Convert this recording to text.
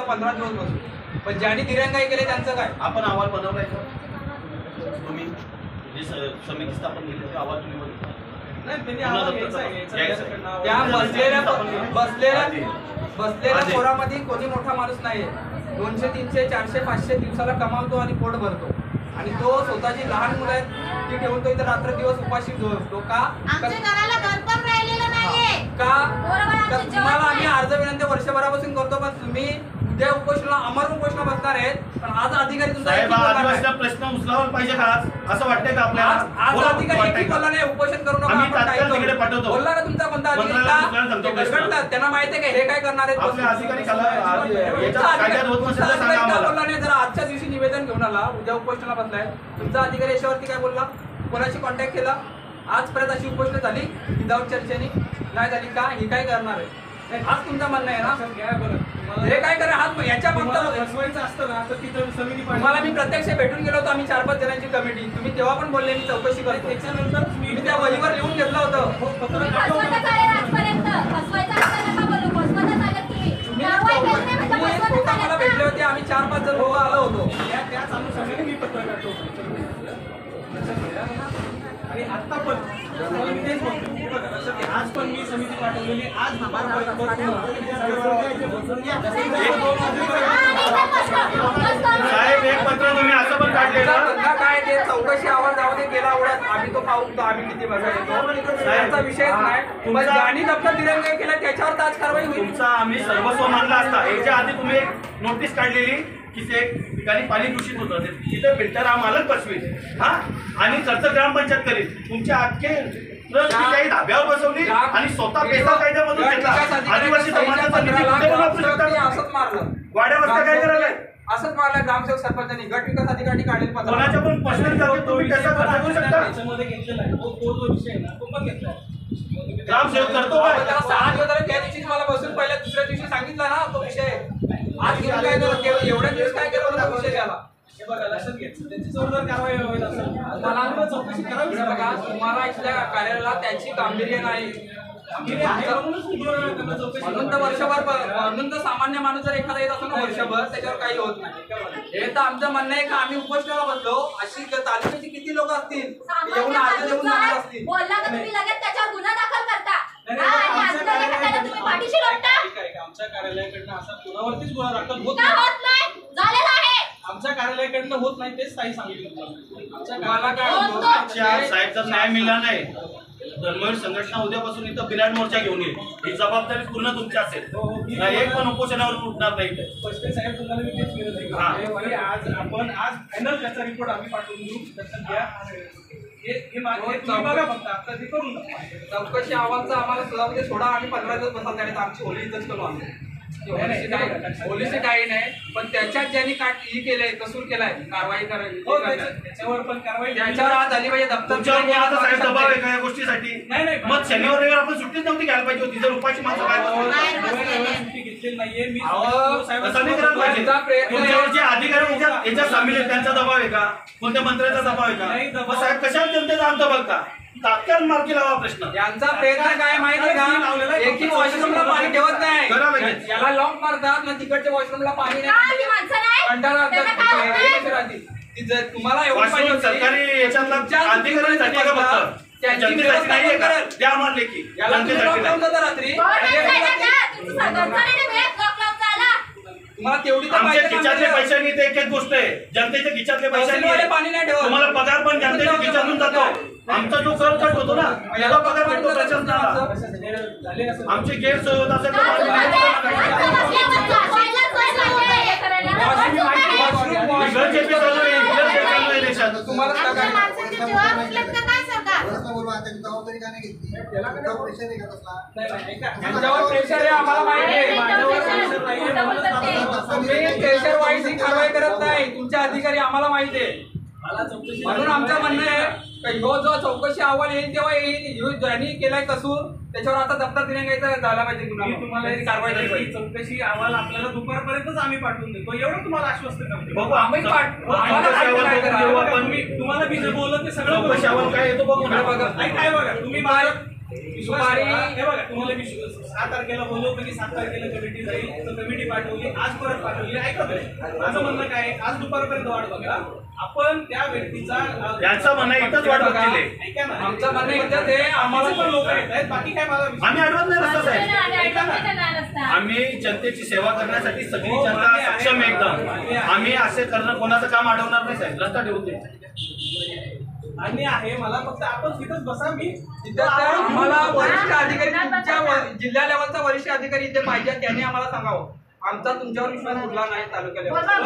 तर 15 दिवस बसू, पण ज्यांनी दिरंगाई केले त्यांचं काय? आपण अहवाल बनवलाय का तुम्ही? जे समिती स्थापन केली ते अहवाल तुम्ही बनवला नाही, त्यांनी घ्यायचं. त्या बसलेल्या पोरामध्ये कोणी मोठा माणूस नाहीये. 200, 300, 400, 500 दिवसाला कमावतो आणि पोट भरतो, आणि तो स्वतःची लहान मुलं आहेत ती ठेवून तो इथं रात्र दिवस उपाशी झोपतो. का? तुम्हाला आम्ही अर्ज विनंती वर्षभरापासून करतो, पण तुम्ही उद्या उपोषणाला अमर उपोषण बसणार आहेत, पण आज अधिकारी तुमचा प्रश्न उचलावा पाहिजे का असं वाटतंय का आपल्याला? आज अधिकारी एकही बोलला नाही उपोषण करू नका, बोलला का तुमचा कोणता अधिकारी? त्यांना माहिती आहे का हे काय करणार आहेत? बोलला नाही. जरा आजच्या दिवशी निवेदन घेऊन आला, उद्या उपोषणाला बसलाय, तुमचा अधिकारी याच्यावरती काय बोलला? कोणाशी कॉन्टॅक्ट केला? आजपर्यंत अशी उपोषण झाली विदाऊट चर्चेने नाही झाली का? हे काय करणार आहे? आज तुमचं म्हणणं आहे ना हे काय करा? हात याच्या तुम्हाला मी प्रत्यक्ष भेटून गेलो होतो, आम्ही 4-5 जणांची कमिटी. तुम्ही तेव्हा पण बोलले मी चौकशी करतो. त्याच्यानंतर मी त्या वहीवर लिहून घेतलं होतं. मला भेटले होते, आम्ही 4-5 जण लोक आलो होतो. त्याच अनुषंगाने मी पत्र काढतो. आणि आता पण मी तेच बोलतो की आज पण मी समिती पाठवलेली. आज साहेब एक पत्र तुम्ही असं पण काढलेलं काय ते चौकशी आवाज जाऊन गेला उडत आम्ही तो पाहू आम्ही किती बघा येतो त्याचा विषयच नाही. पण ज्यांनी दप्तर दिरंगाई केला त्याच्यावर आज कारवाई होईल. तुमचा आम्ही सर्वस्व मानला असता. याच्या आधी तुम्ही एक नोटीस काढलेली की ते ठिकाणी पाणी दूषित होतं, तिथे फिल्टर हा मालक बसवेल हा आणि खर्च ग्रामपंचायत करेल. तुमच्या अख्खे काही धाब्यावर बसवली आणि स्वतः पैसा कायद्यामधून घेतला. आदिवासी समाजाचा निधी असंच मारलं, वाड्यावर काय करायला असंच मारलं. ग्रामसेवक सरपंचांनी गट विकास अधिकारी काढले. कोणाच्या पण पर्सनल जागेत तुम्ही त्याचा खर्च करू शकता. त्याच्यामध्ये घेतलेला आहे तो विषय ना, तो पण घेतला. ग्रामसेवक करतो काय? त्याला 6 दिवस झाले, त्या दिवशी मला बसून पहिल्या दुसऱ्या दिवशी सांगितलं ना तो विषय. आज घेऊन काय केलं? एवढ्या दिवस काय केलं तो विषय झाला. हे बघा लक्षात घ्यायचं, त्यांची जोरदार कारवाई होईल असं मला चौकशी करावी. बघा तुम्हाला इथल्या कार्यालयाला त्याची गांभीर्य नाही. म्हणून तर वर्षभर, म्हणून तर सामान्य माणूस जर एखादा येत असतो ना वर्षभर त्याच्यावर काही होत नाही. हे तर आमचं म्हणणं आहे का आम्ही उपोषणाला बसलो, अशी तालुक्याची किती लोक असतील येऊन अर्ज देऊन जाणार असतील. आमच्या कार्यालयाकडनं असा कुणावरतीच गुन्हा दाखल होत नाही. आमच्या कार्यालयाकडनं होत नाही तेच काही सांगितलं. आमच्या साहेबचा न्याय मिळाला नाही. धर्मवीर संघटना उद्यापासून इथं बिराड मोर्चा घेऊन येईल. ही जबाबदारी पूर्ण तुमची असेल. एक पण उपोषणावर उठणार नाही. साहेब तुम्हाला मी तेच विनंती करतो, आज आपण आज फायनल त्याचा रिपोर्ट आम्ही पाठवून देऊ. लक्षात घ्या बघा फक्त आता ते करून चौकशी अहवालचा आम्हाला सुद्धा सोडा. आम्ही 15 दिवस बसाल त्याने आमची होली इथंच करू. आम्ही पोलिस काही नाही, पण त्याच्यात ज्यांनी ही केलंय कसूर केलाय कारवाई करायची त्याच्यावर पण कारवाई. त्याच्यावर आज झाली पाहिजे. दप्तर दबाव आहे का या गोष्टीसाठी? नाही मग शनिवार रविवार आपण सुट्टीच नव्हती घ्यायला पाहिजे होती. जर उपाशी माणसं काय सुट्टी घेतलेली नाहीये मी. तुमच्यावर जे अधिकारी याच्यात सामील आहेत त्यांचा दबाव आहे का? कोणत्या मंत्र्याचा दबाव आहे का? साहेब कशाला जनतेचा अंत बघता? तात्काळ मार्गी लावा प्रश्न. यांचा प्रयत्न काय माहिती आहे का? एकही वॉशरूमला पाणी ठेवत नाही. याला लॉक मारतात ना, तिकडच्या वॉशरूमला पाणी नाही. तुम्हाला एवढं पाहिजे सरकारी याच्यातला अधिकाऱ्यांसाठी का फक्त जनतेसाठी नाहीये का? द्या आम्हाला लेखी रात्री तुम्हाला तेवढी आमच्या खिच्यातले पैशांनी एक एक गोष्ट आहे. जनतेच्या खिच्यातले पैशांनी पाणी नाही ठेवत. तुम्हाला पगार पण जनतेच्या खिच्यातून जातो. आमचा जो कर कट होतो ना याला पगार भेटतो प्रशासनाला. आमची गैरसोय होत असेल तर प्रेशर आहे आम्हाला माहिती आहे. प्रेशर वाईज ही कारवाई करत नाही तुमचे अधिकारी आम्हाला माहिती आहे. म्हणून आमचं म्हणणं आहे ह्यो जो चौकशी अहवाल येईल तेव्हा येईल. ज्यांनी केलाय कसूर त्याच्यावर आता दप्तर दिरंगाईचा झाला पाहिजे. तुम्हाला कारवाई चौकशी अहवाल आपल्याला दुपारपर्यंतच आम्ही पाठवून देतो एवढं तुम्हाला आश्वस्त करतो. तुम्हाला मी जे बोलत ते सगळं चौकशी अहवाल काय येतो बघू. काय बघा तुम्ही सुपारी हे बघा, तुम्हाला मी 7 तारखेला बोलवतो की 7 तारखेला कमिटी जाईल, तर कमिटी पाठवली, आज परत पाठवली. ऐकत आहे माझं म्हणणं काय आहे, आज दुपारपर्यंत वाट बघा. आपण त्या व्यक्तीचा त्यांचं म्हणणं इथंच वाट बघतील. ऐका ना, आमचं म्हणणं इथं ते आम्हाला पण लोक येत आहेत, बाकी काय मला आम्ही अडवत नाही रस्ता साहेब. आम्ही जनतेची सेवा करण्यासाठी सगळी जनता सक्षम आहे एकदम. आम्ही असे करणं कोणाचं काम अडवणार नाही साहेब. रस्ता ठेवून दे. अन्य आहे मला, फक्त आपण तिथंच बसा. मी तिथं तर आम्हाला वरिष्ठ अधिकारी तुमच्या जिल्हा लेवलचा वरिष्ठ अधिकारी इथे पाहिजे, त्यांनी आम्हाला सांगावं. आमचा तुमच्यावर विश्वास उठला नाही तालुक्या लेवलचा.